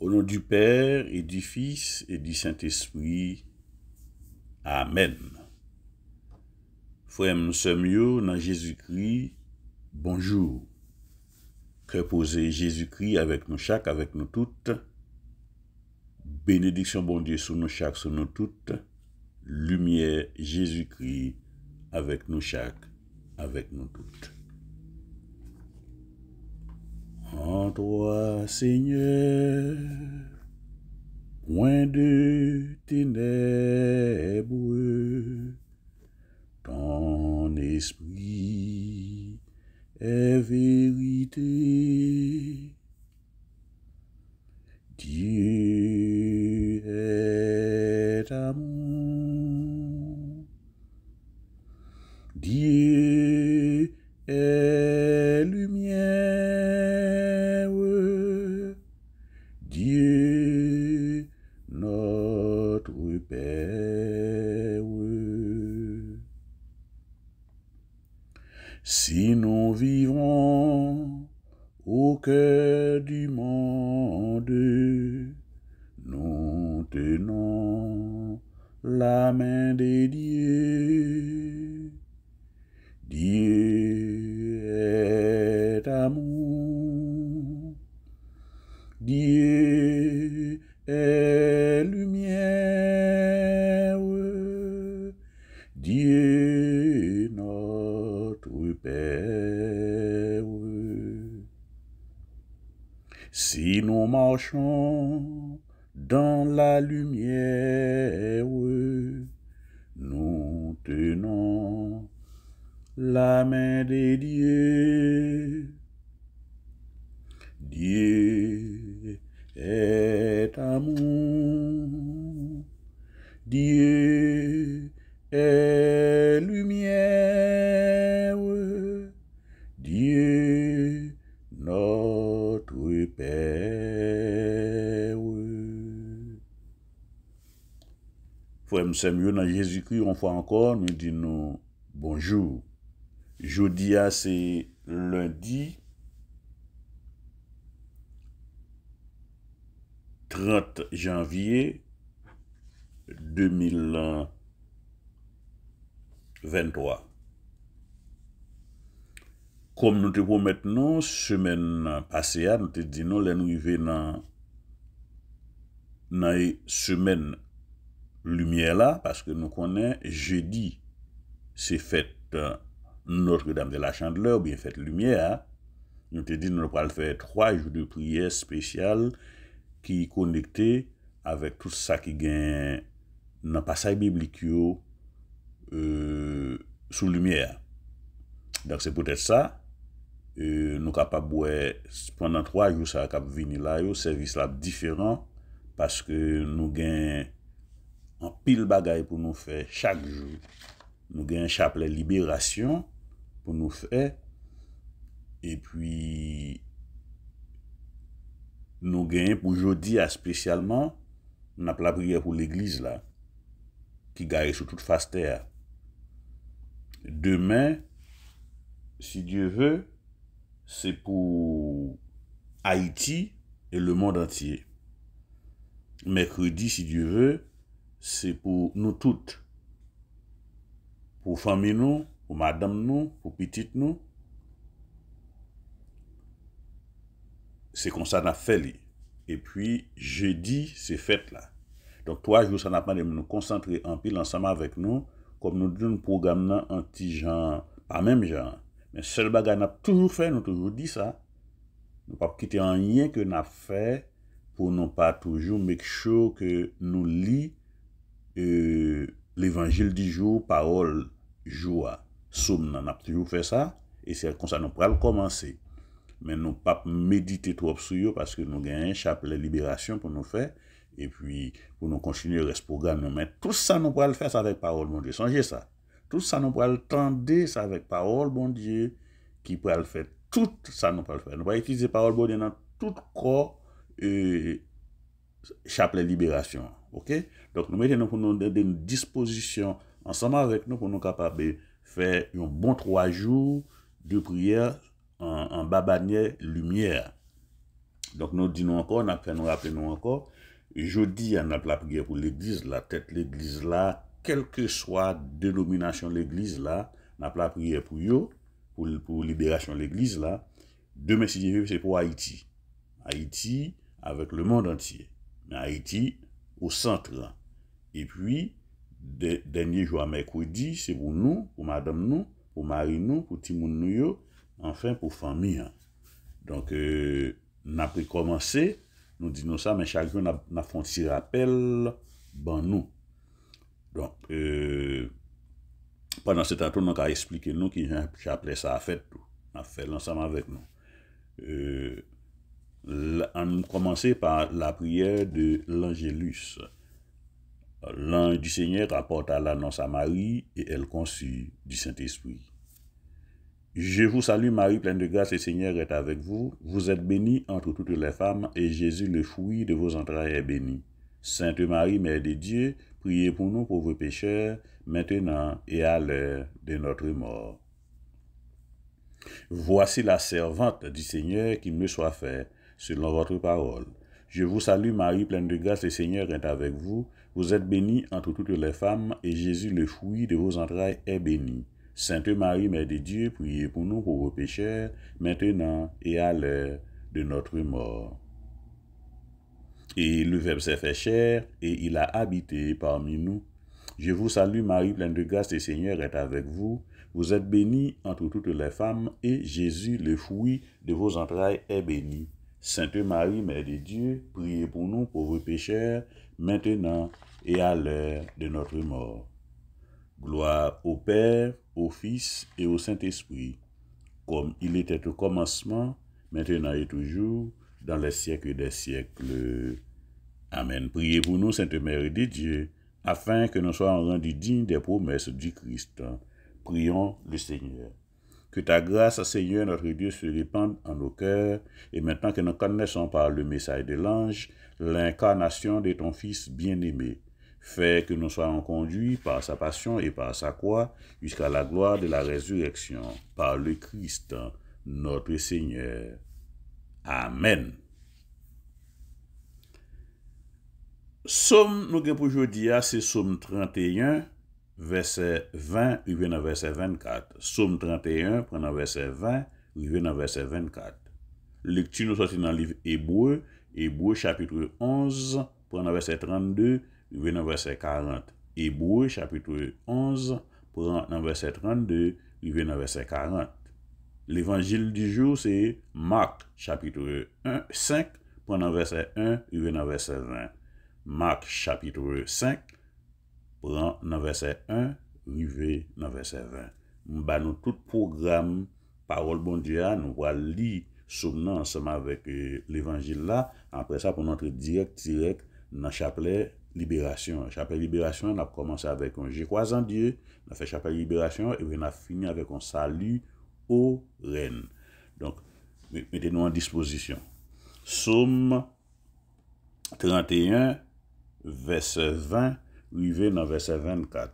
Au nom du Père et du Fils et du Saint-Esprit. Amen. Frères, nous sommes dans Jésus-Christ. Bonjour. Que poser Jésus-Christ avec nous chaque, avec nous toutes. Bénédiction bon Dieu sur nous chaque, sur nous toutes. Lumière Jésus-Christ avec nous chaque, avec nous toutes. En toi, Seigneur, point de ténèbres, ton esprit est vérité. Dieu est amour. Dieu est lumière. Dieu notre Père. Si nous vivons au cœur du monde, nous tenons la main de Dieu. Dieu est amour. Dieu est lumière. Dieu notre Père. Si nous marchons dans la lumière, nous tenons la main de Dieu. Dieu est amour. Dieu est lumière. Dieu notre Père. Frère, nous sommes dans Jésus-Christ, une fois encore, nous disons bonjour. Jeudi, c'est lundi 30 janvier 2023. Comme nous te promettons, semaine passée, nous te disons, nous arrivons dans la semaine lumière là, parce que nous connaissons jeudi, c'est fête Notre-Dame de la Chandeleur, ou bien fête lumière. Nous te disons, nous allons faire 3 jours de prière spéciale qui est connecté avec tout ça qui gagne dans le passage biblique sous lumière. Donc c'est peut-être ça. Nous sommes capables pendant 3 jours ça cap venir là, service là différent parce que nous gagnons un pile bagaille pour nous faire chaque jour. Nous gagnons un chapelet libération pour nous faire et puis nous gagnons pour jeudi spécialement on a la prière pour l'église là qui gagne sur toute face terre. Demain, si Dieu veut, c'est pour Haïti et le monde entier. Mercredi, si Dieu veut, c'est pour nous toutes. Pour famille nous, pour madame nous, pour petite nous. C'est comme ça qu'on a fait. Et puis, jeudi, c'est fête là. Donc, 3 jours, ça n'a pas de nous concentrer en pile ensemble avec nous, comme nous donnons un programme anti-genre, pas même genre. Mais seul bagage n'a toujours fait, nous toujours dit ça. Nous ne pas quitter en rien que nous fait pour ne pas toujours make sure que nous lit l'évangile du jour, parole jour. Somme, nous avons toujours fait ça. Et c'est comme ça nous pourrons commencer. Mais nous ne pas méditer trop sur eux parce que nous avons un chapelet libération pour nous faire. Et puis, pour nous continuer à ce programme, mais tout ça, nous pourrons le faire avec parole, mon Dieu. Songez ça. Tout ça, nous pourrons le tendre ça avec parole, mon Dieu, qui pourra le faire. Tout ça, nous pourrons le faire. Nous pourrons utiliser parole, bon Dieu, dans tout corps, chapelet libération. OK? Donc, nous mettons pour nous donner une disposition ensemble avec nous pour nous capables de faire un bon 3 jours de prière en bas bannière lumière. Donc nous disons encore, nous fait nous rappeler nous encore, jeudi on a la prière pour l'église, la tête l'église là, quelle que soit dénomination l'église là, on a la prière pour eux, pour libération de l'église là. Demain si Dieu veut, c'est pour Haïti. Haïti avec le monde entier. Mais Haïti au centre. Et puis, dernier jour mercredi, c'est pour nous, pour madame nous, pour mari nous, pour Timoun nous, enfin pour famille. Donc, nous avons commencé, nous disons ça, mais chaque jour, nous avons fait un petit rappel, ben nous. Donc, pendant ce temps, nous avons expliqué nous qui j'appelais ça à fête tout. On a fait l'ensemble avec nous. On a commencé par la prière de l'Angélus. L'ange du Seigneur apporta l'annonce à Marie et elle conçut du Saint-Esprit. Je vous salue Marie, pleine de grâce, le Seigneur est avec vous. Vous êtes bénie entre toutes les femmes et Jésus, le fruit de vos entrailles, est béni. Sainte Marie, Mère de Dieu, priez pour nous pauvres pécheurs, maintenant et à l'heure de notre mort. Voici la servante du Seigneur qui me soit faite selon votre parole. Je vous salue Marie, pleine de grâce, le Seigneur est avec vous. Vous êtes bénie entre toutes les femmes, et Jésus, le fruit de vos entrailles, est béni. Sainte Marie, Mère de Dieu, priez pour nous pauvres pécheurs, maintenant et à l'heure de notre mort. Et le Verbe s'est fait chair, et il a habité parmi nous. Je vous salue Marie, pleine de grâce, le Seigneur est avec vous. Vous êtes bénie entre toutes les femmes, et Jésus, le fruit de vos entrailles, est béni. Sainte Marie, Mère de Dieu, priez pour nous pauvres pécheurs, maintenant et à l'heure de notre mort. Gloire au Père, au Fils et au Saint-Esprit, comme il était au commencement, maintenant et toujours, dans les siècles des siècles. Amen. Priez pour nous, Sainte Mère de Dieu, afin que nous soyons rendus dignes des promesses du Christ. Prions le Seigneur. Que ta grâce, Seigneur, notre Dieu, se répande en nos cœurs, et maintenant que nous connaissons par le message de l'ange l'incarnation de ton Fils bien-aimé, fais que nous soyons conduits par sa passion et par sa croix jusqu'à la gloire de la résurrection, par le Christ, notre Seigneur. Amen. Somme nous avons pour aujourd'hui, c'est Somme 31, verset 20, arrivé dans verset 24. Somme 31, prenant verset 20, arrivé dans verset 24. Lecture nous sortit dans le livre Hébreu, Hébreu chapitre 11, prenant verset 32, arrivé dans verset 40. Hébreu chapitre 11, prenant verset 32, arrivé dans verset 40. L'évangile du jour, c'est Marc chapitre 5, prenant verset 1, arrivé dans verset 20. Marc chapitre 5, prend dans verset 1, arrivé dans verset 20. Nous avons tout programme, parole bon Dieu, nous allons lire somme ensemble avec l'évangile là. Après ça, pour notre direct dans le chapelet libération. Chapelet libération, on a commencé avec un je crois en Dieu, on a fait chapelet libération et on a fini avec un salut au reine. Donc, mettez-nous en disposition. Somme 31, verset 20, arrivé dans verset 24.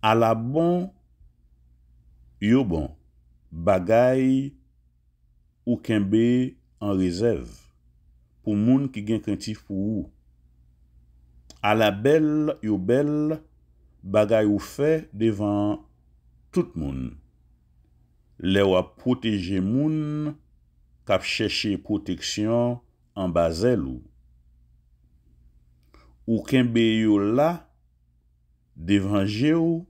À la bon, yo bon, bagay ou kembe en réserve, pour moun qui gen craintif pour ou. À la belle, yo belle, bagay ou fait devant tout moun. Le wap protéger moun, kap chercher protection en bazel ou kembe yo la, devant ou,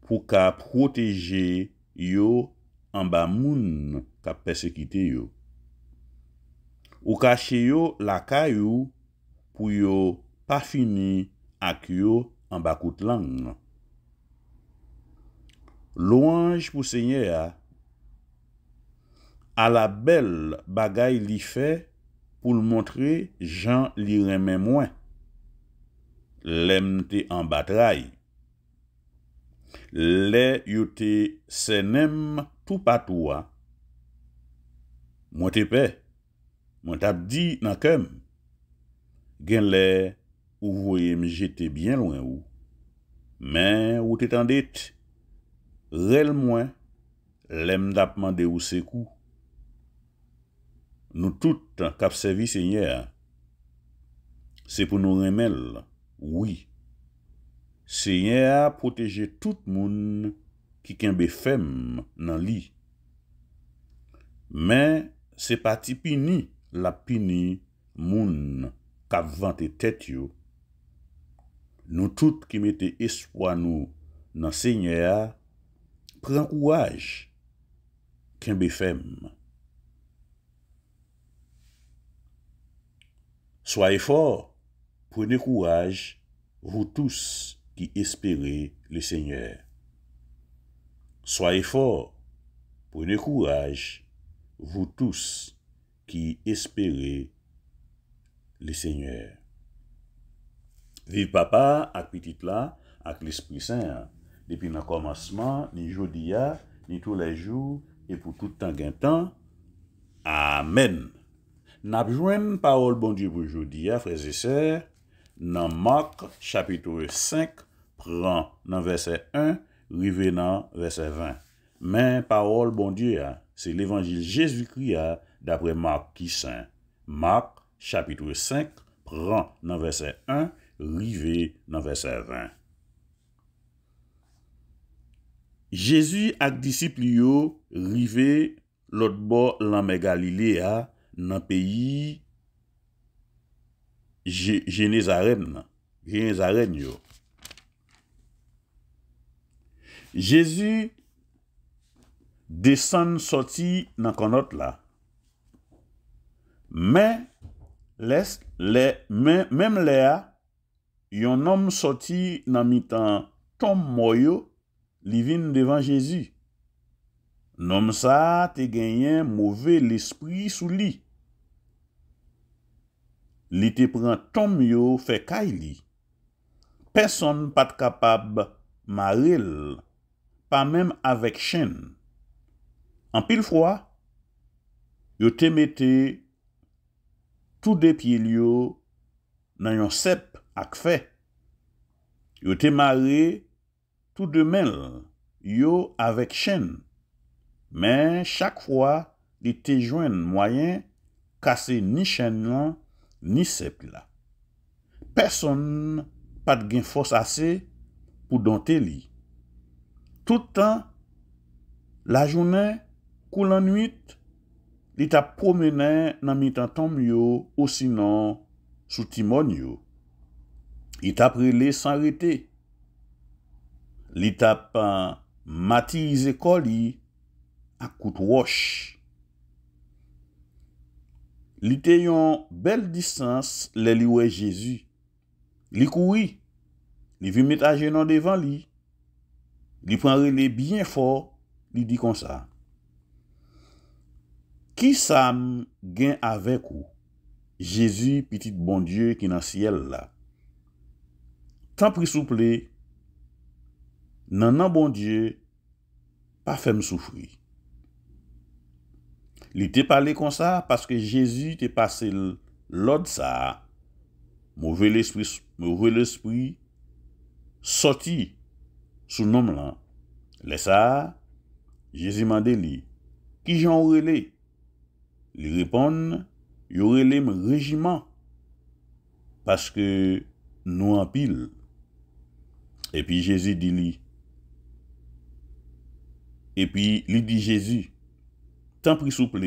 pour ka protéger yo en bas moun ka persécuter yo. Ou cache yo la kayou pour yo pas fini ak yo en bas kout lang. Louange pour Seigneur à la belle bagay li fait pour le montrer Jean li remen moins. Lem te en bataille. Le yote senem tout patoua. Moi te paix. Moi tap di nan kem. Gen le ou voyez me jeter bien loin ou, mais ou t'étendez, rel moins, l'aime d'apmande ou secours. Nous toutes, cap servi Seigneur, c'est pour nous remettre, oui. Seigneur a protégé tout le monde qui kembe femme dans lit. Mais c'est pas ti pini, la pini moun k'ap vante tête yo. Nous toutes qui mettez espoir nous dans Seigneur, prends courage, kembe femme. Soyez forts, prenez courage, vous tous qui espérez le Seigneur. Soyez forts, prenez courage, vous tous qui espérez le Seigneur. Vive papa, ak petit là, ak l'Esprit Saint, depuis le commencement, ni jodi a, ni tous les jours, et pour tout temps gain temps. Amen. N'a besoin parole bon Dieu pour aujourd'hui, frères et sœurs, dans Marc chapitre 5, prend dans verset 1, rive dans verset 20. Mais parole bon Dieu, c'est l'évangile Jésus-Christ d'après Marc qui saint. Marc chapitre 5, prend dans verset 1, rive dans verset 20. Jésus ak disciples yo rive l'autre bord la mer Galilée dans pays Génézareth yo. Jésus descend sorti dans konot là. Mais même là, yon homme sorti dans mi-temps tombe moyo, li vin devant Jésus. Nom ça te gagné mauvais l'esprit sous li. Li te prend tom yo fait kay li. Personne pas capable maril, pas même avec chaîne. En pile fois, yo te mette tout de pieds yo nan yon sep ak fe. Yo te maré tout de mel yo avec chaîne. Mais chaque fois, il te joine moyen casser ni chaîne là, ni sep là. Personne pas de gain force assez pour dompter li. Tout temps, la journée, kou la nuit, li t'a promené dans mi-temps tom yo ou sinon sous timon yo. Il t'a prélé sans arrêter. Li t'a matirisé koli à coup de roche. Li te yon belle distance le li wè Jésus. Li kouri. Li vi met à genou devant li. Li prend relé bien fort, li dit comme ça. Qui ça gen avec ou? Jésus, petit bon Dieu qui dans ciel là. Tant pris souple, nan bon Dieu, pas fait me souffrir. Il te parlé comme ça parce que Jésus te passé l'autre ça. Mauvais l'esprit sorti sous nom là. Laisse ça, Jésus m'a dit, qui j'en relé? Il répond, yo relé me régiment parce que nous en pile. Et puis Jésus dit lui. Et puis il dit Jésus, tant pris souple,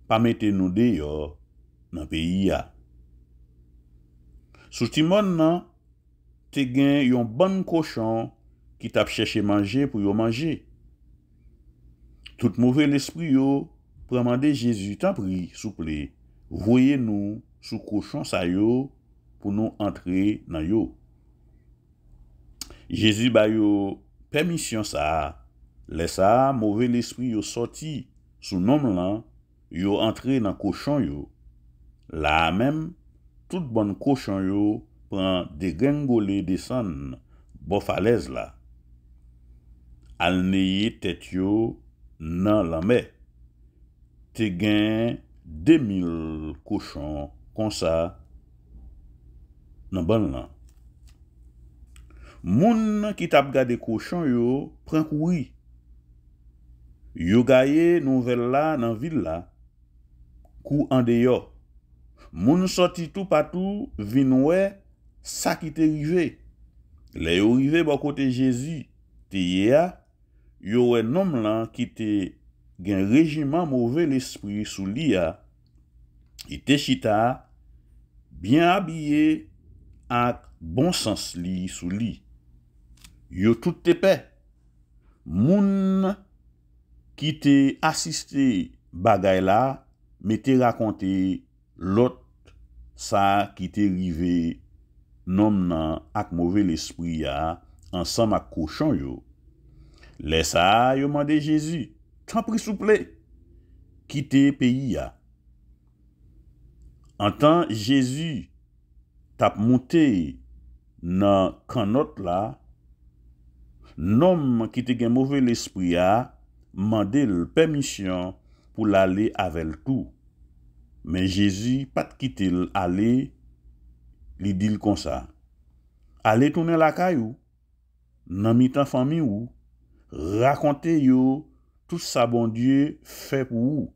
pas mettez nous dehors dans le pays a. Sous Timon nan, te gen yon bon cochon qui t'a cherché manger pour yo manger. Tout mauvais l'esprit yo pour demander Jésus, tant pris souple, voyez nous sous cochon sa yo pour nous entrer dans yo. Jésus ba yo permission ça. Laissa mauvais l'esprit yo sorti sous nom là, yo entré dans cochon yo. Là même tout bon cochon yo prend des gringolés descend bon falaise là. Al neye tête yo nan la mer. Te gen 2000 cochons comme ça nan ban là. Moun qui t'a gardé cochon yo prend courir. Yo gaye nouvelle là dans ville là. Kou en dehors. Moun sorti tout partout vin ouais ça qui t'est rivé. Les yo rivé bon côté Jésus te ya yo ouais nom là qui te gen régiment mauvais l'esprit sous lia. Il te chita bien habillé avec bon sens li sous li. Yo tout te paix. Moun qui te assisté bagay la, mais te raconté l'autre ça qui te rivé nom nan ak mauvais l'esprit ya ensemble ak cochon yo. Les ça yo mandé Jésus, t'en prie souple, quitter pays ya. En temps Jésus t'a monté nan canot là, nom qui te gen mauvais l'esprit a mandé le permission pour l'aller avec tout. Mais Jésus pas quitter l'aller, li dit comme ça. Allez tourner la caillou, nan mitan famille ou, raconter yo tout ça bon Dieu fait pour vous.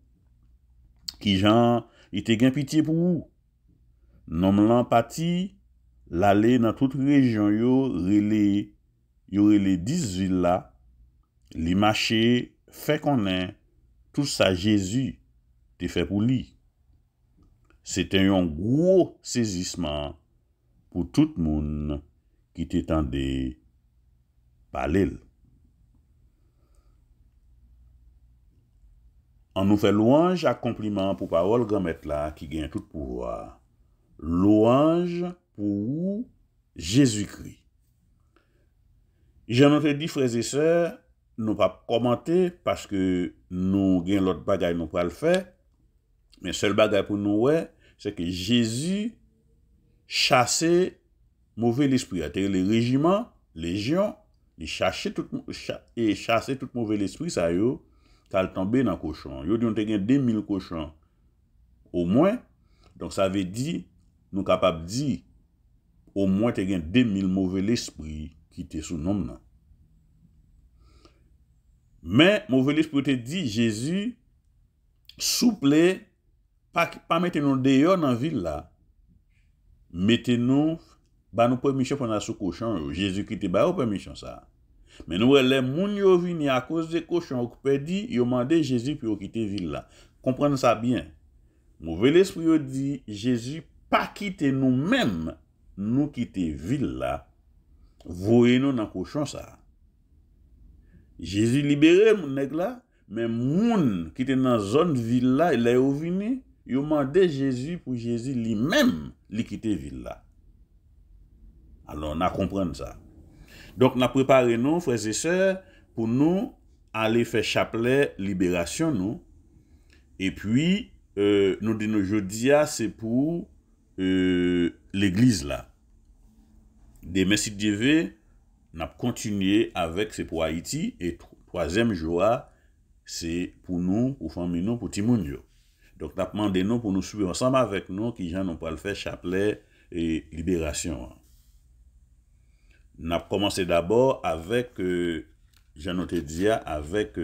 Qui Jean, il te gen pitié pour vous. Nom l'empathie, l'aller dans toute région yo relé 10 villes là, li marché fait connaître tout ça Jésus te fait pour lui. C'était un gros saisissement pour tout le monde qui t'entendait parler. On nous fait louange à compliment pour parole grand maître là qui gagne tout pouvoir. Louange pour Jésus-Christ. J'en ai dit frères et sœurs, nous pas commenter parce que nous gagne l'autre bagaille nous pas le faire. Mais seul bagaille pour nous ouais, c'est que Jésus chassait mauvais l'esprit, les régiments, légion, il chassait tout mauvais l'esprit ça yo, qu'al tomber dans cochon. Yo dit on te gagne 2000 cochons au moins. Donc ça veut dire nous capable dire au moins te gagne 2000 mauvais l'esprit qui était sous nom nan. Mais mauvais l'esprit te dit Jésus souple pas mettez-nous dehors dans ville là. Mettez-nous ba nous permission pour sous cochon. Jésus qui te ba permission ça. Mais nous les moun yo vini à cause des cochons occupé dit yo mandé Jésus pour quitter ville là. Comprenez ça bien. Mauvais l'esprit yo dit Jésus pas quitter nous-mêmes, nous quitter ville là. Voyez-nous dans cochon ça. Jésus libéré mon nèg là, mais moun qui était dans zone ville là, il est venu, il mandé Jésus pour Jésus lui-même li quitter ville là. Alors on a comprendre ça. Donc on a préparé nous frères et sœurs pour nous aller faire chapelet libération nous. Et puis nous disons aujourd'hui c'est pour l'église là. Demain si Dieu veut, on a continué avec c'est pour Haïti et troisième jour c'est pour nous, pour famille nous, pour Timoun yo. Donc on a demandé nous pour nous suivre ensemble avec nous qui gens nous pas le faire chapelet et libération. On a commencé d'abord avec j'en ai dit avec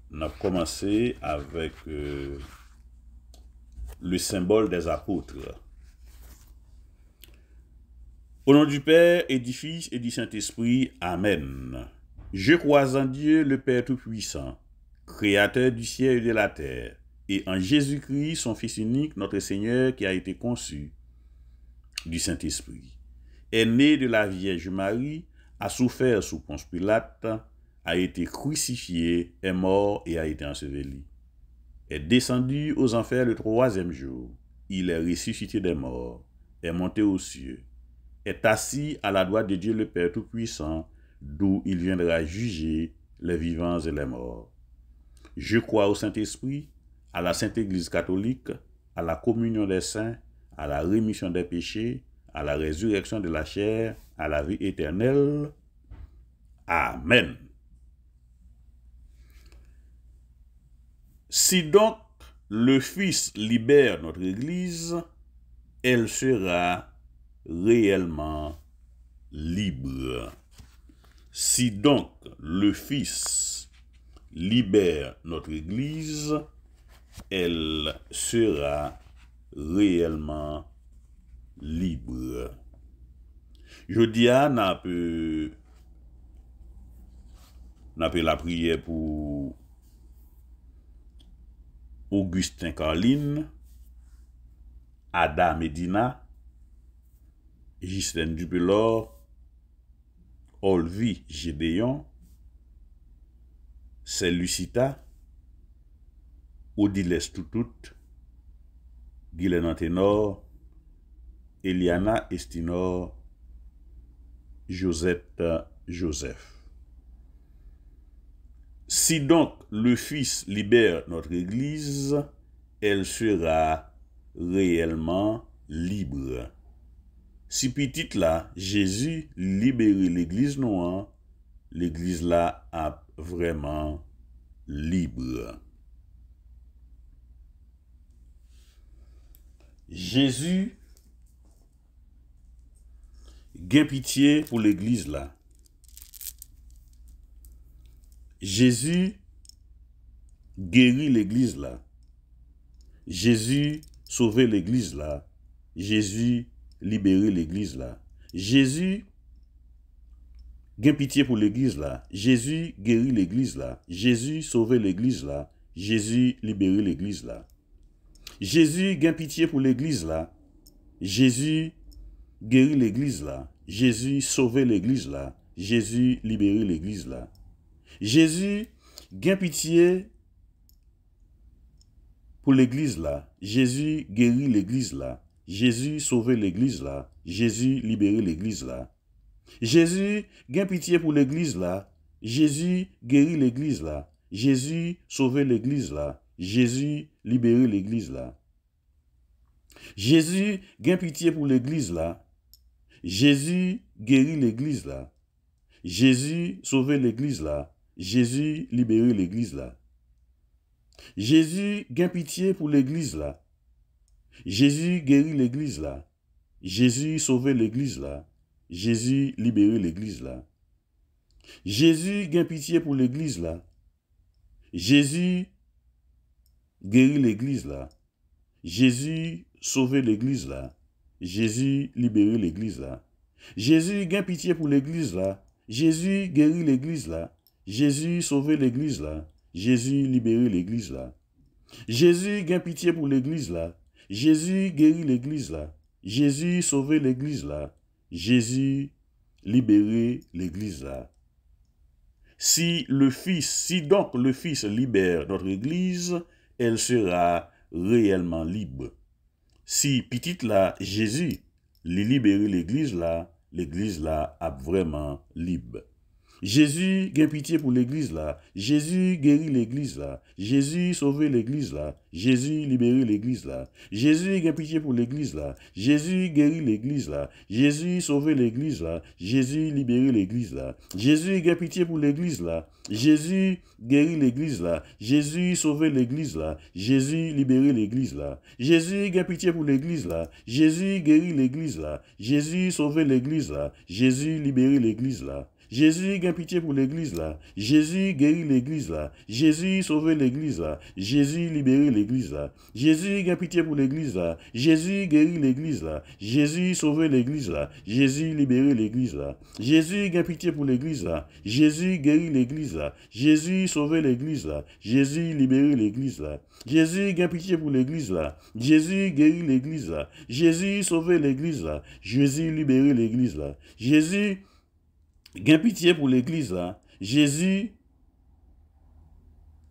on a commencé avec le symbole des apôtres. Au nom du Père et du Fils et du Saint-Esprit, Amen. Je crois en Dieu, le Père Tout-Puissant, Créateur du ciel et de la terre, et en Jésus-Christ, son Fils unique, notre Seigneur, qui a été conçu du Saint-Esprit, est né de la Vierge Marie, a souffert sous Ponce Pilate, a été crucifié, est mort et a été enseveli, est descendu aux enfers le troisième jour, il est ressuscité des morts, est monté aux cieux, est assis à la droite de Dieu le Père Tout-Puissant, d'où il viendra juger les vivants et les morts. Je crois au Saint-Esprit, à la Sainte Église catholique, à la communion des saints, à la rémission des péchés, à la résurrection de la chair, à la vie éternelle. Amen. Si donc le Fils libère notre Église, elle sera réellement libre. Si donc le Fils libère notre Église, elle sera réellement libre. Je dis à n'a peu la prière pour Augustin Carline, Ada Medina, Ghislaine Dupelor, Olvi Gédéon, Lucita, Odiles Toutout, Guylaine Anténor, Eliana Estinor, Josette Joseph. Si donc le Fils libère notre Église, elle sera réellement libre. Si petite là, Jésus libère l'Église noire, l'Église là a vraiment libre. Jésus gain pitié pour l'Église là. Jésus guérit l'Église là. Jésus sauver l'Église là. Jésus libérer l'Église là. Jésus gain pitié pour l'Église là. Jésus guérit l'Église là. Jésus sauver l'Église là. Jésus libérer l'Église là. Jésus gain pitié pour l'Église là. Jésus guérit l'Église là. Jésus sauver l'Église là. Jésus libérer l'Église là. Jésus gain pitié pour l'Église là. Jésus guérit l'Église là. Jésus sauver l'Église là. Jésus libérer l'Église là. Jésus gain pitié pour l'Église là. Jésus guérit l'Église là. Jésus sauver l'Église là. Jésus libérer l'Église là. Jésus gain pitié pour l'Église là. Jésus guérit l'Église là. Jésus sauver l'Église là. Jésus libérer l'Église là. Jésus gain pitié pour l'Église là. Jésus guérit l'Église là. Jésus sauver l'Église là. Jésus libérer l'Église là. Jésus gain pitié pour l'Église là. Jésus guérit l'Église là. Jésus sauver l'Église là. Jésus libérer l'Église là. Jésus gain pitié pour l'Église là. Jésus guérit l'Église là. Jésus sauver l'Église là. Jésus libérer l'Église là. Jésus gain pitié pour l'Église là. Jésus guérit l'Église là. Jésus sauver l'Église là. Jésus libérer l'Église là. Si donc le Fils libère notre Église, elle sera réellement libre. Si petite là, Jésus libérer l'Église là a vraiment libre. Jésus gain pitié pour l'Église là. Jésus guérit l'Église là. Jésus sauver l'Église là. Jésus libérer l'Église là. Jésus gain pitié pour l'Église là. Jésus guérit l'Église là. Jésus sauver l'Église là. Jésus libérer l'Église là. Jésus gain pitié pour l'Église là. Jésus guérit l'Église là. Jésus sauver l'Église là. Jésus libérer l'Église là. Jésus gain pitié pour l'Église là. Jésus guérit l'Église là. Jésus sauver l'Église là. Jésus libérer l'Église là. Jésus gain pitié pour l'Église là. Jésus guérit l'Église là. Jésus sauver l'Église là. Jésus libérer l'Église là. Jésus gain pitié pour l'Église là. Jésus guérit l'Église là. Jésus sauver l'Église là. Jésus libérer l'Église là. Jésus gain pitié pour l'Église là. Jésus guérit l'Église là. Jésus sauver l'Église là. Jésus libérer l'Église là. Jésus gain pitié pour l'Église là. Jésus guérit l'Église là. Jésus sauver l'Église là. Jésus libérer l'Église là. Jésus gain pitié pour l'Église là. Jésus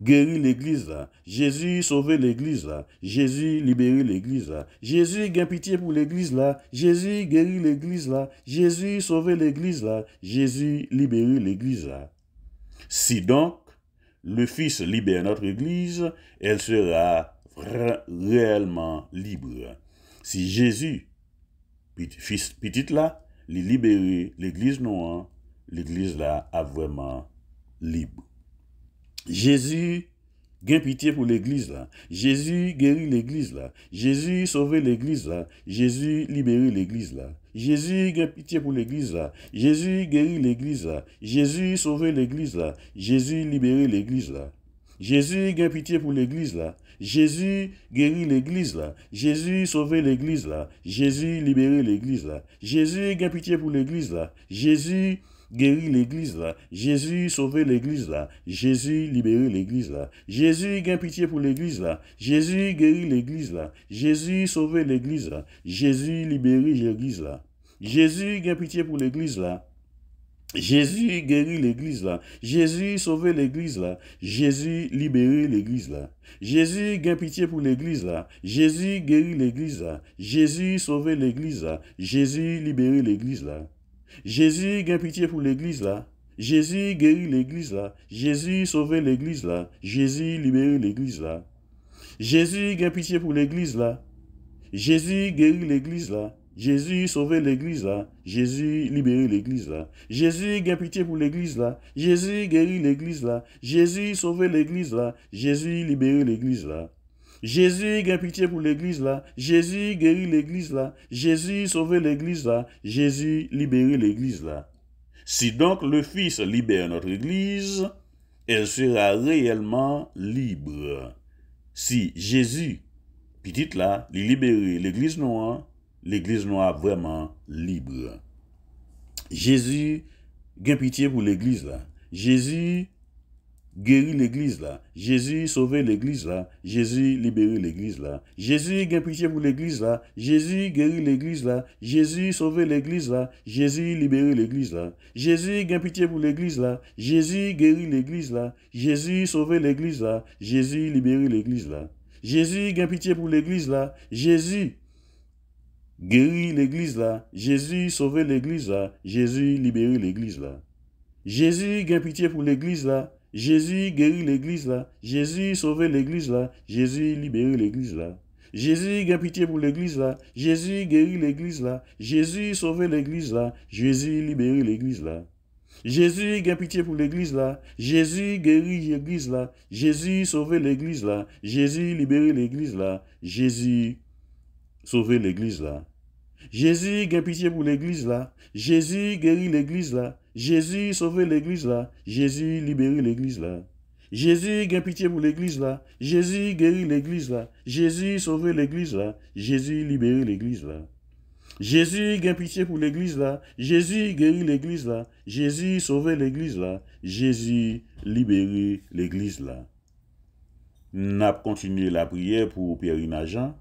guérit l'Église là. Jésus sauver l'Église là. Jésus libérer l'Église là. Jésus gain pitié pour l'Église là. Jésus guérit l'Église là. Jésus sauver l'Église là. Jésus libérer l'Église là. Si donc le Fils libère notre Église, elle sera réellement libre. Si Jésus, Fils petit là, libérer l'Église noire, l'Église là a vraiment libre. Jésus gain pitié pour l'église là. Jésus guérit l'église là. Jésus sauve l'église là. Jésus libère l'église là. Jésus gain pitié pour l'église là. Jésus guérit l'église là. Jésus sauve l'église là. Jésus libère l'église là. Jésus gain pitié pour l'église là. Jésus guérit l'église là. Jésus sauve l'église là. Jésus libère l'église là. Jésus gain pitié pour l'église là. Jésus guérit l'église là. Jésus sauve l'église là. Jésus libère l'église là. Jésus gain pitié pour l'église là. Jésus guérit l'église là. Jésus sauve l'église là. Jésus libère l'église là. Jésus gain pitié pour l'église là. Jésus guérit l'église là. Jésus sauve l'église là. Jésus libère l'église là. Jésus gain pitié pour l'église là. Jésus guérit l'église là. Jésus sauve l'église là. Jésus libère l'église là. Jésus gain pitié pour l'église là. Jésus guérit l'église là. Jésus sauve l'église là. Jésus libère l'église là. Jésus gain pitié pour l'église là. Jésus guérit l'église là. Jésus sauve l'église là. Jésus libère l'église là. Jésus gain pitié pour l'église là. Jésus guérit l'église là. Jésus sauve l'église là. Jésus libère l'église là. Jésus gain pitié pour l'église là. Jésus guérit l'église là. Jésus sauve l'église là. Jésus libère l'église là. Si donc le Fils libère notre église, elle sera réellement libre. Si Jésus, petite là, libère l'église noire vraiment libre. Jésus gain pitié pour l'église là. Jésus guérit l'église là. Jésus sauve l'église là. Jésus libère l'église là. Jésus gain pitié pour l'église là. Jésus guérit l'église là. Jésus sauve l'église là. Jésus libère l'église là. Jésus gain pitié pour l'église là. Jésus guérit l'église là. Jésus sauve l'église là. Jésus libère l'église là. Jésus gain pitié pour l'église là. Jésus guérit l'église là. Jésus sauve l'église là. Jésus libère l'église là. Jésus gain pitié pour l'église là. Jésus guérit l'église là. Jésus sauve l'église là. Jésus libère l'église là. Jésus gain pitié pour l'église là. Jésus guérit l'église là. Jésus sauve l'église là. Jésus libère l'église là. Jésus gain pitié pour l'église là. Jésus guérit l'église là. Jésus sauve l'église là. Jésus libère l'église là. Jésus sauve l'église là. Jésus gain pitié pour l'église là. Jésus guérit l'église là. Jésus sauve l'église là. Jésus libère l'église là. Jésus gain pitié pour l'église là. Jésus guérit l'église là. Jésus sauve l'église là. Jésus libère l'église là. Jésus gain pitié pour l'église là. Jésus guérit l'église là. Jésus sauve l'église là. Jésus libère l'église là. N'a continué la prière pour Pierre Jean,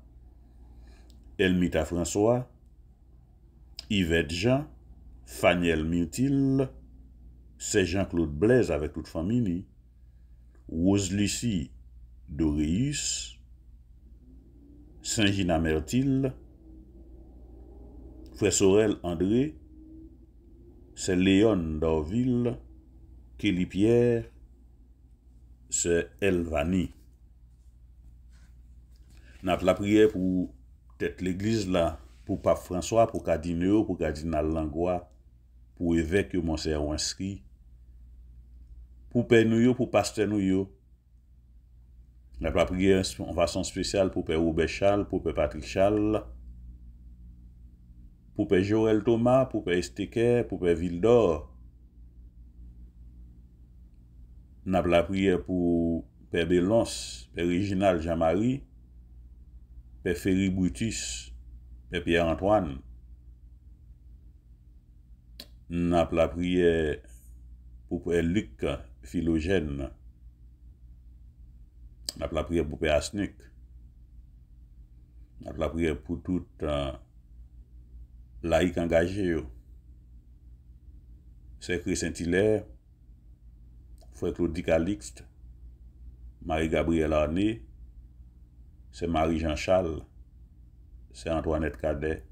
Elmita François, Yvette Jean, Faniel Myrtille, c'est Jean-Claude Blaise avec toute famille, Rose Lucie Doréus, Saint-Gina Mertille, Frère Sorel André, c'est Léon Dorville, Kelly Pierre, c'est Elvani. N'a la prière pour peut-être l'église là, pour Pape François, pour Cardinaux, pour Cardinal Langlois, pour évêque Monseigneur inscrit, pour Père Nouyo, pour Pasteur Nouyo. N'a la prière en façon spéciale pour Père Robert Charles, pour Père Patrick Charles, pour Père Joël Thomas, pour Père Esteker, pour Père Vildor. N'a la prière pour Père Bélance, Père Réginald Jean-Marie, Père Ferry Brutus, Père Pierre-Antoine. N'a la prière pour Père Luc Philogène. N'a la prière pour Père Asnick. N'a la prière pour tout laïc engagé. C'est Christ Saint-Hilaire, Frère Claudie Calixte, Marie-Gabrielle Arné, c'est Marie-Jean Charles, c'est Antoinette Cadet,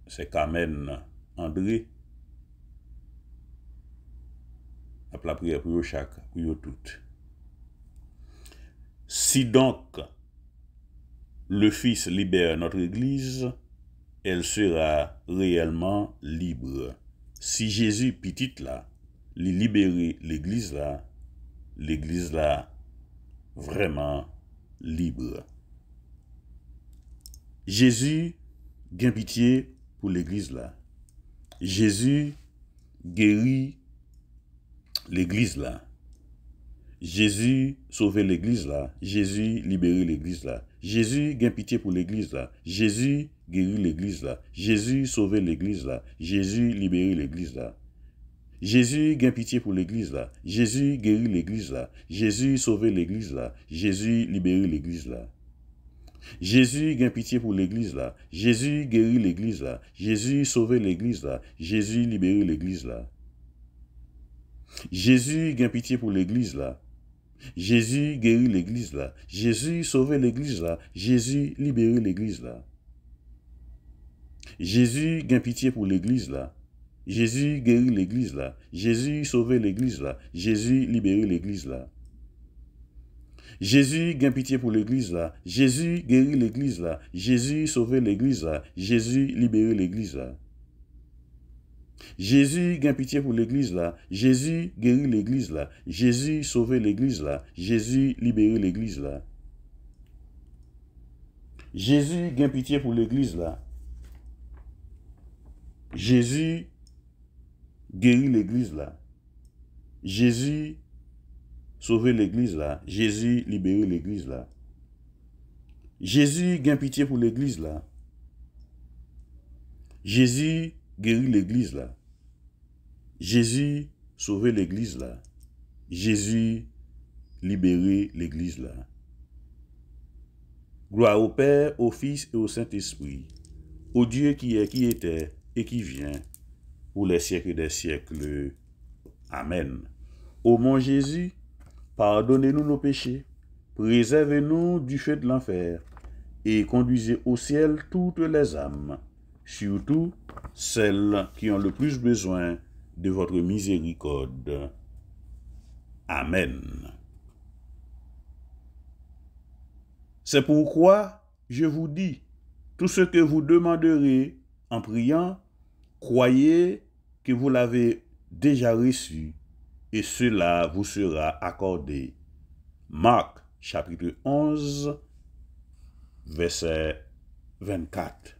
c'est Carmen André. La prière pour chaque, pour toutes. Si donc le Fils libère notre Église, elle sera réellement libre. Si Jésus, petite là, libérer l'Église là, l'église là vraiment libre. Jésus gagne pitié pour l'église là. Jésus guérit l'église là. Jésus sauve l'église là. Jésus libère l'église là. Jésus gagne pitié pour l'église là. Jésus guérit l'église là. Jésus sauve l'église là. Jésus libère l'église là. Jésus gagne pitié pour l'église là. Jésus guérit l'église là. Jésus sauve l'église là. Jésus libère l'église là. Jésus gagne pitié pour l'église là. Jésus guérit l'église là. Jésus sauve l'église là. Jésus libère l'église là. Jésus gagne pitié pour l'église là. Jésus guérit l'église là. Jésus sauve l'église là. Jésus libère l'église là. Jésus gagne pitié pour l'église là. Jésus guérit l'église là. Jésus sauve l'église là. Jésus libère l'église là. Jésus gagne pitié pour l'église là. Jésus guérit l'église là. Jésus sauve l'église là. Jésus libère l'église là. Jésus gagne pitié pour l'église là. Jésus guérit l'église là. Jésus sauve l'église là. Jésus libère l'église là. Jésus gagne pitié pour l'église là. Jésus guérit l'église là. Jésus sauve l'église là. Jésus libère l'église là. Jésus gagne pitié pour l'église là. Jésus guérit l'église là. Jésus sauve l'église là. Jésus libère l'église là. Gloire au Père, au Fils et au Saint-Esprit, au Dieu qui est, qui était et qui vient, pour les siècles des siècles. Amen. Ô mon Jésus, pardonnez-nous nos péchés, préservez-nous du feu de l'enfer, et conduisez au ciel toutes les âmes, surtout celles qui ont le plus besoin de votre miséricorde. Amen. C'est pourquoi je vous dis, tout ce que vous demanderez en priant, croyez que vous l'avez déjà reçu, et cela vous sera accordé. Marc, chapitre 11, verset 24.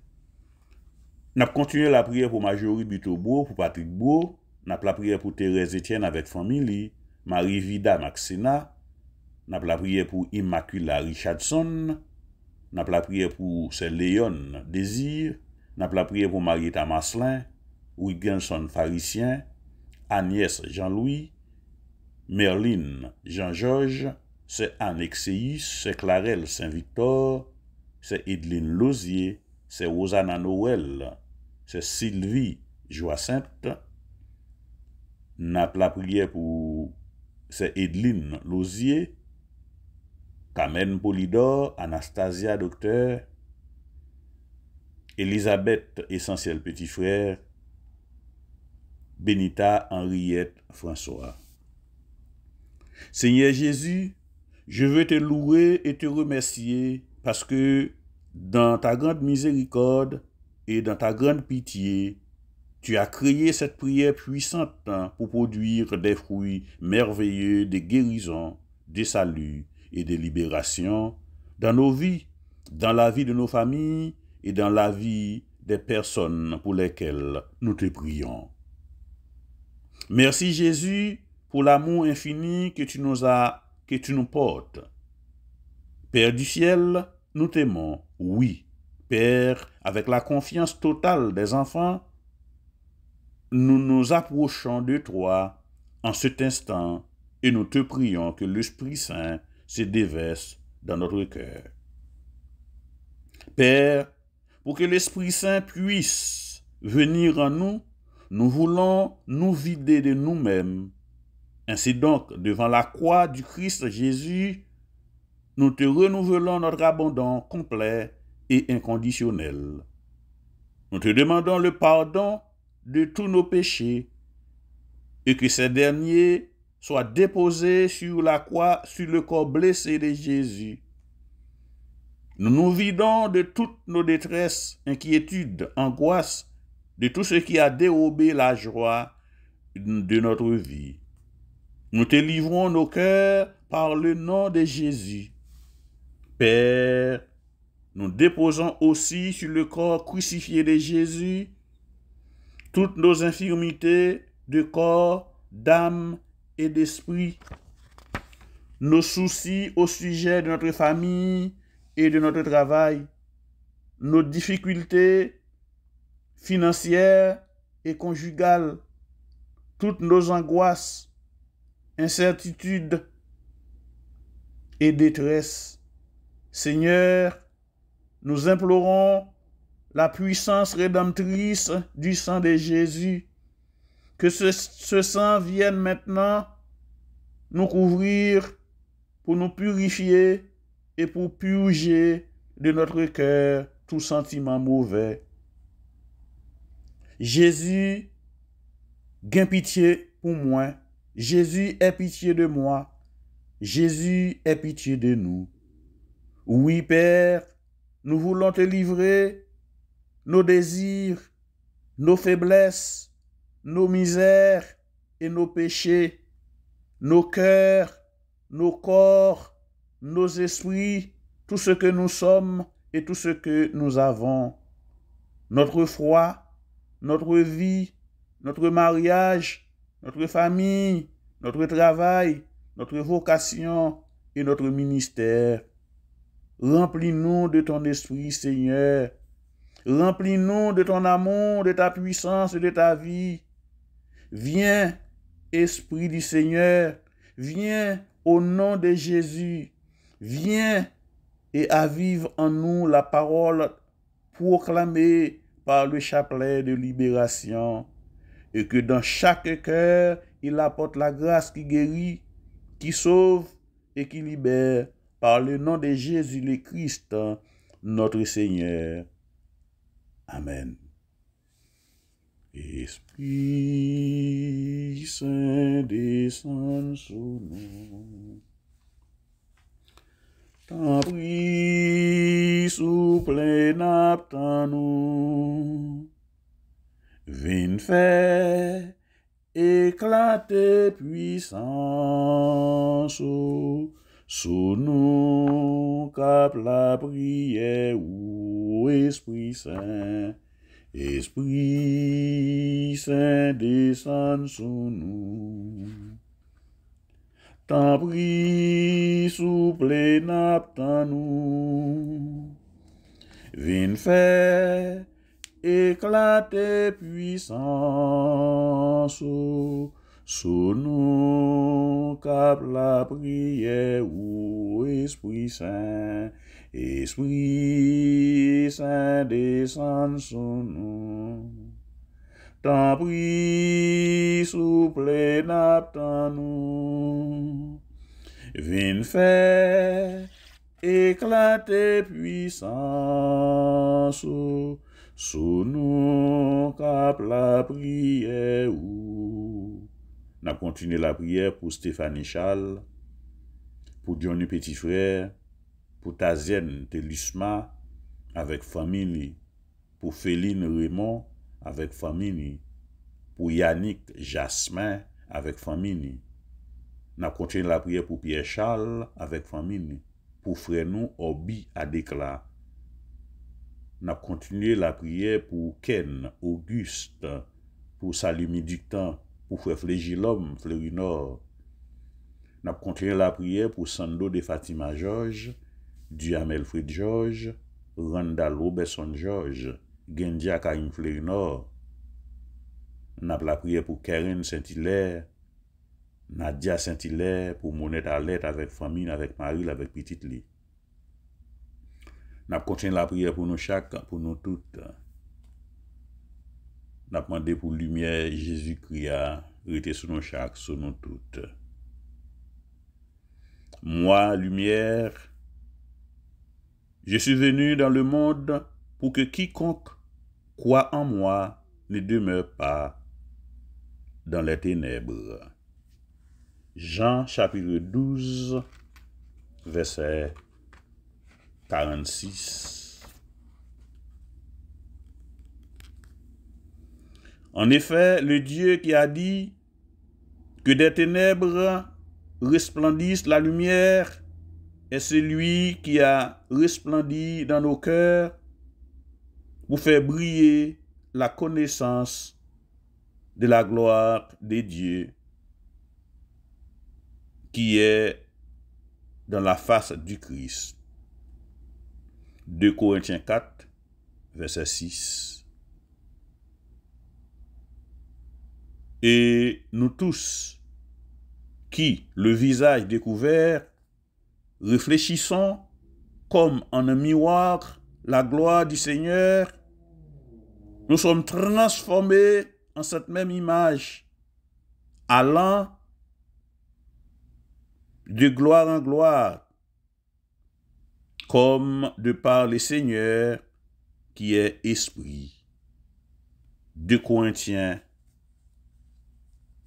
Nous avons continué la prière pour Marjorie Butobo, pour Patrick Beau, nous avons la prière pour Thérèse Etienne avec famille, Marie Vida Maxena, nous avons la prière pour Immacula Richardson, nous avons la prière pour Léon Désir, nous avons la prière pour Marietta Maslin, Wigginson Pharisien, Agnès Jean-Louis, Merline Jean-Georges, c'est Annexeis, c'est Clarelle Saint-Victor, c'est Edline Lozier, c'est Rosanna Noël, c'est Sylvie Joacinthe. N'a la prière pour c'est Edline Lozier, Carmen Polidor, Anastasia Docteur, Elisabeth Essentiel Petit Frère, Benita Henriette François. Seigneur Jésus, je veux te louer et te remercier parce que dans ta grande miséricorde et dans ta grande pitié, tu as créé cette prière puissante pour produire des fruits merveilleux de guérison, de salut et de libération dans nos vies, dans la vie de nos familles et dans la vie des personnes pour lesquelles nous te prions. Merci Jésus pour l'amour infini que tu nous portes. Père du ciel, nous t'aimons, oui. Père, avec la confiance totale des enfants, nous nous approchons de toi en cet instant et nous te prions que l'Esprit Saint se déverse dans notre cœur. Père, pour que l'Esprit Saint puisse venir en nous, nous voulons nous vider de nous-mêmes. Ainsi donc, devant la croix du Christ Jésus, nous te renouvelons notre abandon complet et inconditionnel. Nous te demandons le pardon de tous nos péchés et que ces derniers soient déposés sur la croix, sur le corps blessé de Jésus. Nous nous vidons de toutes nos détresses, inquiétudes, angoisses, de tout ce qui a dérobé la joie de notre vie. Nous te livrons nos cœurs par le nom de Jésus. Père, nous déposons aussi sur le corps crucifié de Jésus toutes nos infirmités de corps, d'âme et d'esprit, nos soucis au sujet de notre famille et de notre travail, nos difficultés financières et conjugales, toutes nos angoisses, incertitudes et détresse. Seigneur, nous implorons la puissance rédemptrice du sang de Jésus, que ce sang vienne maintenant nous couvrir pour nous purifier et pour purger de notre cœur tout sentiment mauvais. Jésus, gain pitié pour moi. Jésus, aie pitié de moi. Jésus, aie pitié de nous. Oui, Père, nous voulons te livrer nos désirs, nos faiblesses, nos misères et nos péchés, nos cœurs, nos corps, nos esprits, tout ce que nous sommes et tout ce que nous avons. Notre foi, notre vie, notre mariage, notre famille, notre travail, notre vocation et notre ministère. Remplis-nous de ton esprit, Seigneur. Remplis-nous de ton amour, de ta puissance et de ta vie. Viens, Esprit du Seigneur, viens au nom de Jésus. Viens et avive en nous la parole proclamée par le chapelet de libération, et que dans chaque cœur, il apporte la grâce qui guérit, qui sauve et qui libère, par le nom de Jésus le Christ, notre Seigneur. Amen. Esprit Saint, descend sur nous. T'en prie, souple n'attend nous. Vin faire éclater puissance sous nous, cap la prière ou Esprit Saint. Esprit Saint, descend sous nous. T'en prie, souple n'attend nous. Vin faire éclater puissance sous nous, cap la prière ou Esprit Saint. Esprit Saint, descend sur nous. T'en prie, souple n'attend nous. Vin faire éclater puissance sous nous, cap la prière ou. N'a continué la prière pour Stéphanie Charles, pour Johnny Petit Frère, pour Tazienne Telusma avec famille, pour Féline Raymond avec famille, pour Yannick Jasmin avec famille. N'a continué la prière pour Pierre Charles avec famille, pour frère nous Obi Adekla. N'a continué la prière pour Ken Auguste, pour Salumi Dictan, pour frère Flégilhomme Fleurinor. N'a continué la prière pour Sando de Fatima Georges, Duhamel Fred Georges, Randall Robertson Georges, Gendia Karim Fleurinor. N'a la prière pour Karen Saint-Hilaire, Nadia Saint-Hilaire, pour Monette Alette avec famille, avec Marie, avec petite Lee. N'a continué la prière pour nous chaque, pour nous toutes. N'a demandé pour lumière Jésus-Christ à rester sur nous chaque, sur nous toutes. Moi, lumière, je suis venu dans le monde pour que quiconque croit en moi ne demeure pas dans les ténèbres. Jean chapitre 12, verset 46. En effet, le Dieu qui a dit Que des ténèbres resplendisse la lumière, est celui qui a resplendi dans nos cœurs pour faire briller la connaissance de la gloire de Dieu qui est dans la face du Christ. 2 Corinthiens 4, verset 6. Et nous tous, qui, le visage découvert, réfléchissons comme en un miroir la gloire du Seigneur, nous sommes transformés en cette même image, allant de gloire en gloire, comme de par le Seigneur qui est esprit. 2 Corinthiens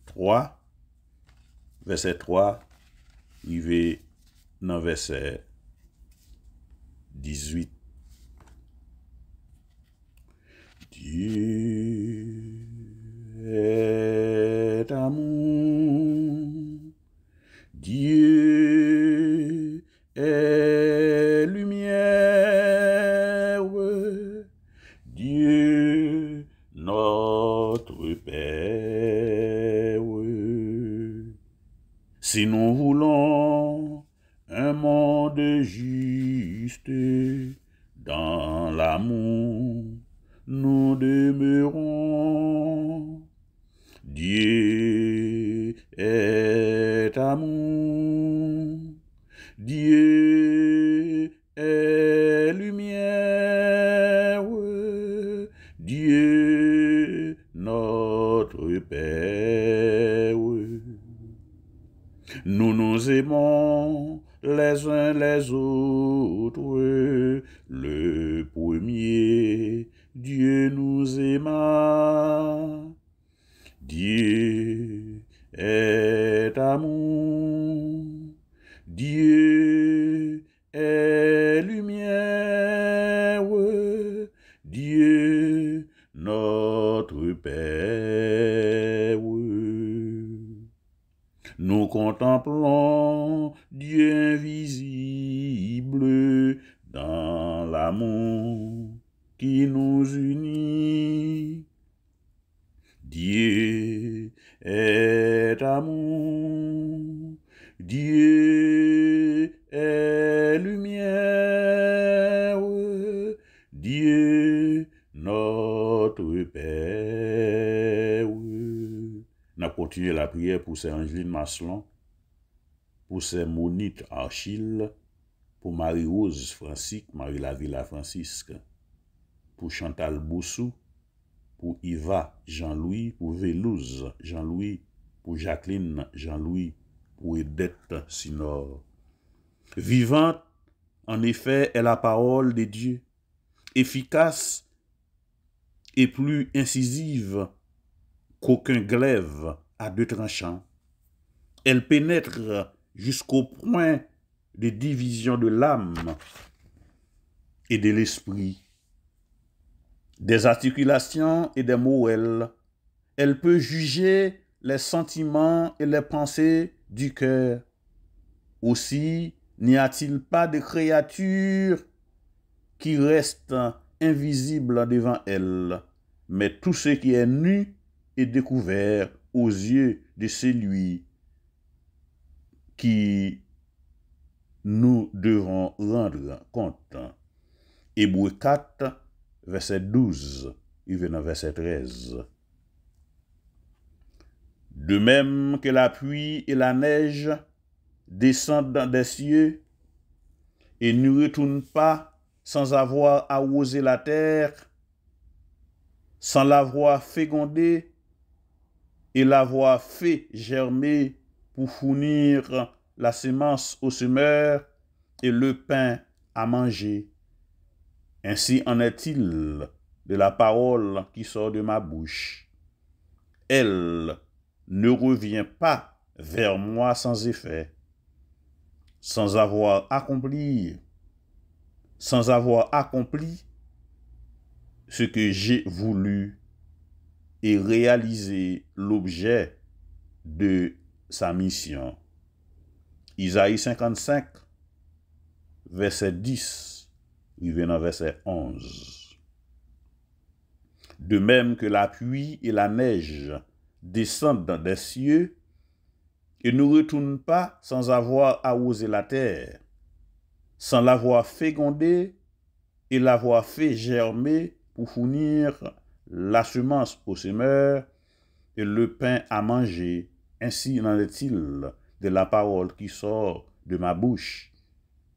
3, verset 3, arrivé dans verset 18. Dieu est amour, Dieu est lumière, Dieu notre Père. Si nous voulons un monde juste, dans l'amour nous demeurons. Dieu est amour, Dieu est lumière, Dieu notre Père. Nous nous aimons les uns les autres, le premier Dieu nous aima. Dieu est amour, Dieu est lumière, Dieu notre Père. Nous contemplons Dieu invisible dans l'amour qui nous unit. Dieu est amour, Dieu est lumière, Dieu notre Père. On a continué la prière pour Sœur Angeline Maslon, pour Sœur Monique Achille, pour Marie-Rose Francisque, Marie-Lavilla Francisque, pour Chantal Boussou, pour Iva Jean-Louis, pour Vélouse Jean-Louis, pour Jacqueline Jean-Louis, pour Edette Sinor. Vivante, en effet, est la parole de Dieu, efficace et plus incisive qu'aucun glaive à deux tranchants. Elle pénètre jusqu'au point de division de l'âme et de l'esprit, des articulations et des moelles. Elle peut juger les sentiments et les pensées du cœur. Aussi, n'y a-t-il pas de créature qui reste invisible devant elle, mais tout ce qui est nu est découvert aux yeux de celui qui nous devons rendre compte. Hébreux 4, verset 12, il vient dans verset 13. De même que la pluie et la neige descendent des cieux et ne retournent pas sans avoir arrosé la terre, sans l'avoir fécondée et l'avoir fait germer pour fournir la semence au semeur et le pain à manger. Ainsi en est-il de la parole qui sort de ma bouche. Elle ne revient pas vers moi sans effet, sans avoir accompli ce que j'ai voulu et réaliser l'objet de sa mission. Isaïe 55, verset 10, revenant verset 11. De même que la pluie et la neige descendent dans des cieux et ne retournent pas sans avoir arrosé la terre, sans l'avoir fécondée et l'avoir fait germer pour fournir la semence au semeur et le pain à manger. Ainsi en est-il de la parole qui sort de ma bouche.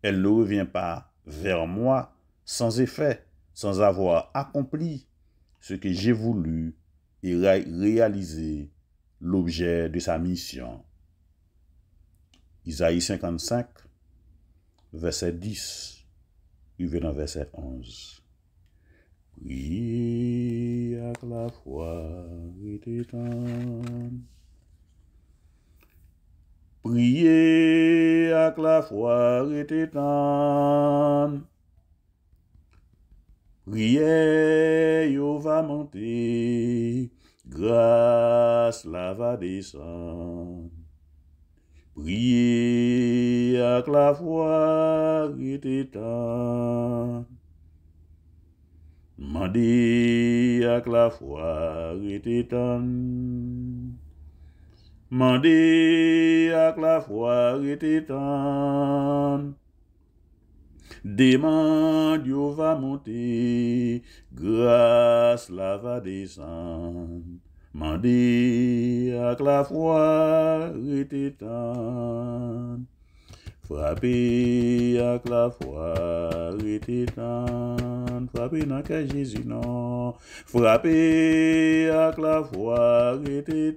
Elle ne revient pas vers moi sans effet, sans avoir accompli ce que j'ai voulu et réalisé l'objet de sa mission. Isaïe 55, verset 10, revenant verset 11. Priez avec la foi et priez avec la foi et priez, yo va monter, grâce la va descendre. Priez avec la foi et mandez avec la foi et mandez avec la foi et demande yo va monter, grâce la va descendre. Mandez avec la foi et frappez avec la foi et frappez dans que Jésus non. Frappez avec la foi et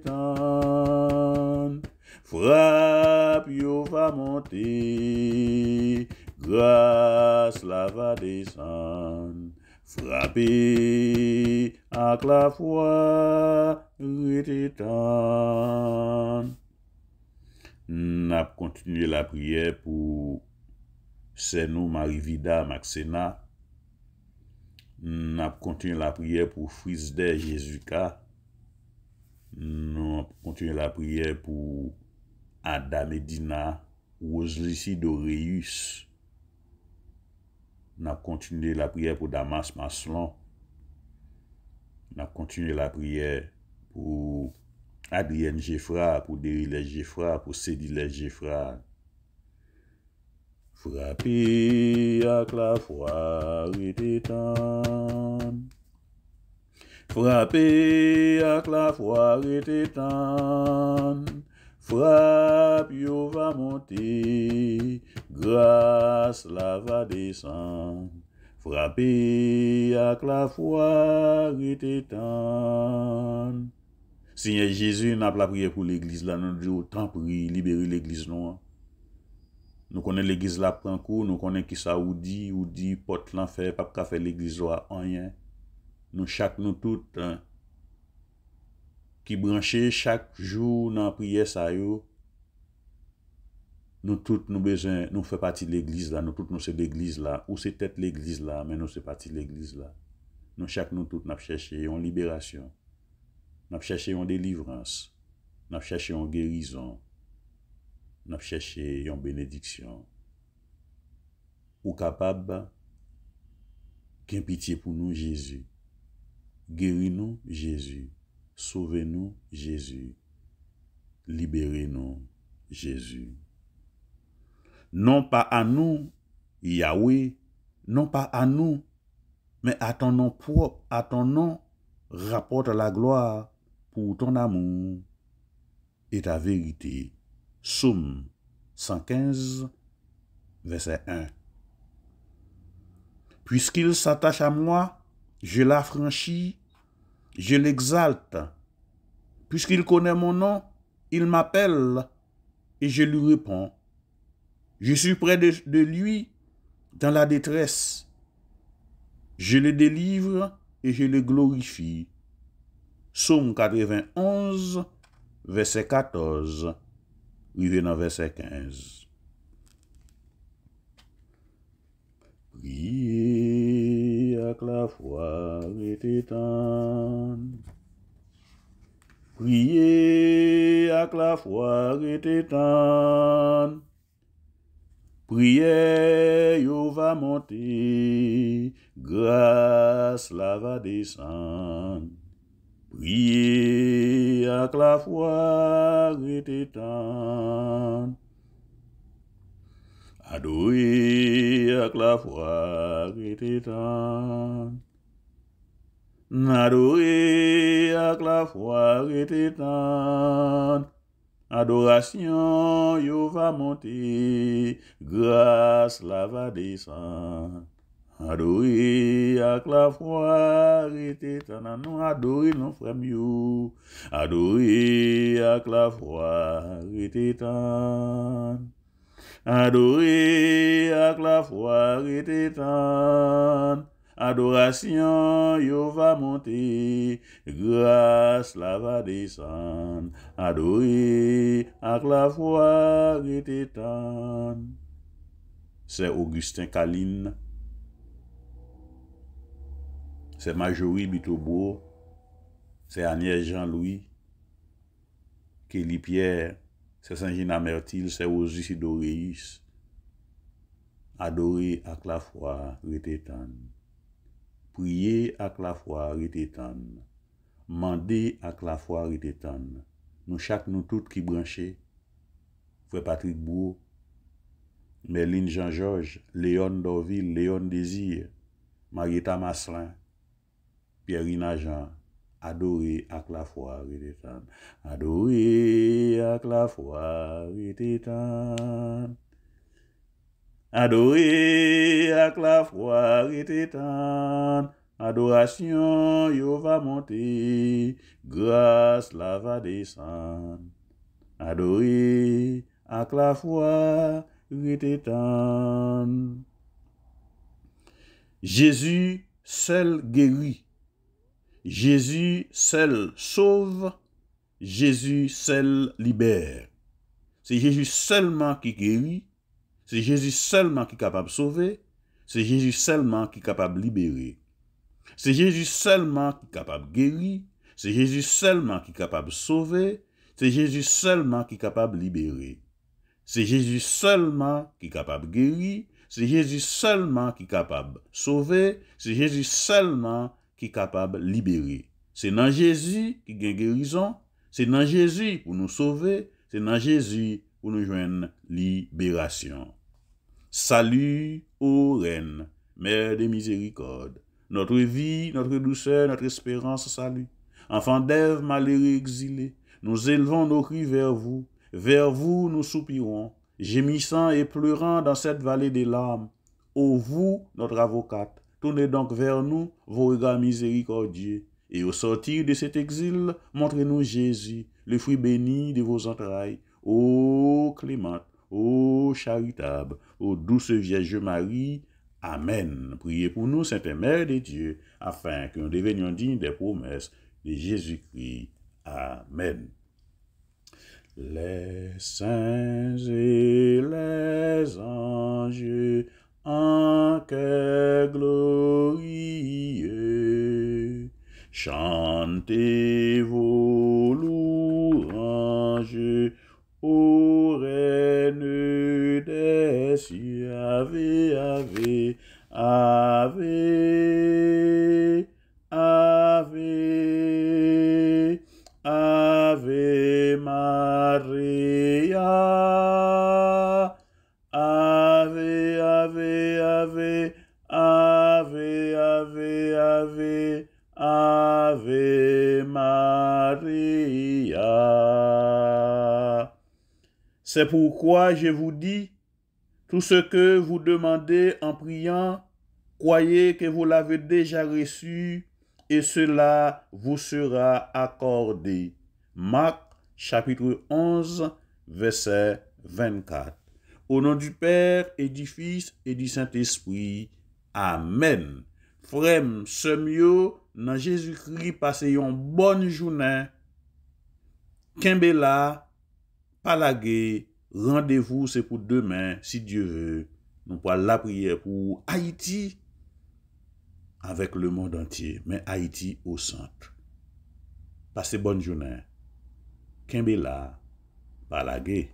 frappe yo va monter, grâce la va descendre. Frappez avec la foi et n'a continué la prière pour Senou Marivida Maxena. N'a continué la prière pour Frisde Jésuka. N'a continué la prière pour Ada Medina, Roselici Doreus. N'a continué la prière pour Damas Maslon. N'a continué la prière pour Adrienne Geffra, pour Derile Geffra, pour Cédile Geffra. Frappez avec la foi et frappez avec la foi et frappe yo va monter, grâce la va descendre. Frappez avec la foi et Seigneur Jésus, n'a pas la prière pour l'église là, nous disons autant prier, libérer l'église non. Nous connaissons l'église là prend coup, nous connaissons qui ça ou dit porte l'enfer, pas qu'à faire l'église là rien. Nous chaque nous toutes qui brancher chaque jour dans la prière ça yo. Nous toutes nous besoin, nous fait partie de l'église là, nous toutes nous c'est l'église là, ou c'est peut-être l'église là, mais nous c'est partie de l'église là. Nous chaque nous toutes n'a cherché une libération. N'a cherché une délivrance. N'a cherché une guérison. N'a cherché une bénédiction. Ou capable qu'un pitié pour nous Jésus. Guéris-nous Jésus. Sauvez-nous Jésus. Libérez-nous Jésus. Non pas à nous, Yahweh, non pas à nous, mais à ton nom propre, à ton nom, rapporte la gloire pour ton amour et ta vérité. Psaume 115, verset 1. Puisqu'il s'attache à moi, je l'affranchis, je l'exalte. Puisqu'il connaît mon nom, il m'appelle et je lui réponds. Je suis près de lui dans la détresse. Je le délivre et je le glorifie. Psaume 91, verset 14, revenant verset 15. Priez avec la foi et Priez avec la foi retétan. Priez, yo va monter, grâce la va descendre. Priez avec la foi retétan. Adorez avec la foi retétan. Adorez avec la foi retétan. Adoration, yo va monter, grâce la va descendre. Adorer avec la foi, retétan, non adorer non frère yo. Adorer avec la foi, retétan. Adorer avec la foi, retétan. Adoration, yo va monter, grâce la va descendre. Adorer avec la foi retétan. C'est Augustin Caline, c'est Marjorie Bitobo, c'est Agnès Jean-Louis, Kelly Pierre, c'est Saint-Gina Mertil, c'est Osis Doréis. Adorer avec la foi retétan. Prier avec la foi retétan. Mander avec la foi retétan. Nous chaque nous toutes qui branchés. Frère Patrick Bou, Merline Jean-Georges, Léon Dorville, Léon Désir, Marietta Maslin, Pierre-Rina Jean. Adorer avec la foi retétan. Adorer avec la foi retétan. Adorer avec la foi retétan. Adoration, yo va monter, grâce la va descendre. Adorer avec la foi retétan. Jésus seul guérit. Jésus seul sauve. Jésus seul libère. C'est Jésus seulement qui guérit. C'est Jésus seulement qui est capable de sauver. C'est Jésus seulement qui est capable de libérer. C'est Jésus seulement qui est capable de guérir. C'est Jésus seulement qui est capable de sauver. C'est Jésus seulement qui est capable de libérer. C'est Jésus seulement qui est capable de guérir. C'est Jésus seulement qui est capable de sauver. C'est Jésus seulement qui est capable de libérer. C'est dans Jésus qui gagne guérison. C'est dans Jésus pour nous sauver. C'est dans Jésus pour nous joindre libération. Salut, ô Reine, Mère de miséricorde. Notre vie, notre douceur, notre espérance, salut. Enfants d'Ève, malheureux exilés, nous élevons nos cris vers vous. Vers vous, nous soupirons, gémissant et pleurant dans cette vallée des larmes. Ô vous, notre avocate, tournez donc vers nous vos regards miséricordieux. Et au sortir de cet exil, montrez-nous Jésus, le fruit béni de vos entrailles. Ô clémente, ô charitable, ô douce Vierge Marie. Amen. Priez pour nous, Sainte Mère de Dieu, afin que nous devenions dignes des promesses de Jésus-Christ. Amen. Les saints et les anges en chœur glorieux, chantez vos louanges ô Reine des cieux. Ave, ave, ave, ave, ave Maria. Ave, ave, ave, ave, ave, ave, ave Maria. C'est pourquoi je vous dis, tout ce que vous demandez en priant, croyez que vous l'avez déjà reçu et cela vous sera accordé. Marc chapitre 11, verset 24. Au nom du Père et du Fils et du Saint-Esprit. Amen. Frère, sœur yo, dans Jésus-Christ, passez une bonne journée. Kembela, palagé, rendez-vous, c'est pour demain, si Dieu veut. Nous pourrons la prière pour Haïti avec le monde entier, mais Haïti au centre. Passez bonne journée. Kembe la, pas laguer.